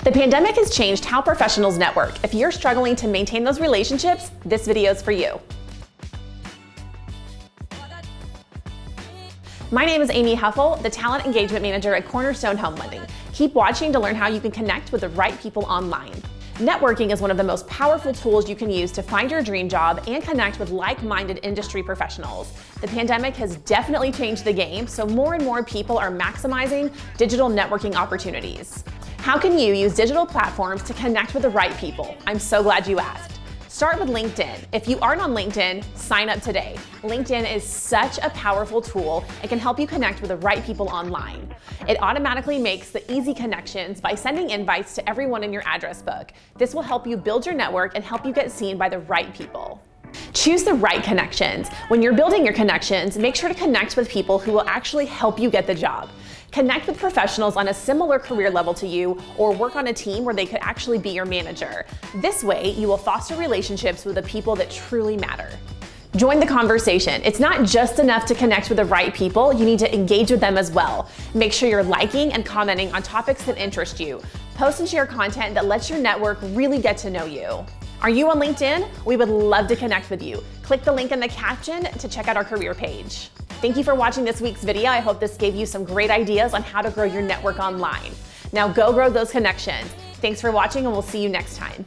The pandemic has changed how professionals network. If you're struggling to maintain those relationships, this video is for you. My name is Amy Huffle, the Talent Engagement Manager at Cornerstone Home Lending. Keep watching to learn how you can connect with the right people online. Networking is one of the most powerful tools you can use to find your dream job and connect with like-minded industry professionals. The pandemic has definitely changed the game, so more and more people are maximizing digital networking opportunities. How can you use digital platforms to connect with the right people? I'm so glad you asked. Start with LinkedIn. If you aren't on LinkedIn, sign up today. LinkedIn is such a powerful tool. It can help you connect with the right people online. It automatically makes the easy connections by sending invites to everyone in your address book. This will help you build your network and help you get seen by the right people. Choose the right connections. When you're building your connections, make sure to connect with people who will actually help you get the job. Connect with professionals on a similar career level to you or work on a team where they could actually be your manager. This way, you will foster relationships with the people that truly matter. Join the conversation. It's not just enough to connect with the right people, you need to engage with them as well. Make sure you're liking and commenting on topics that interest you. Post and share content that lets your network really get to know you. Are you on LinkedIn? We would love to connect with you. Click the link in the caption to check out our career page. Thank you for watching this week's video. I hope this gave you some great ideas on how to grow your network online. Now go grow those connections. Thanks for watching and we'll see you next time.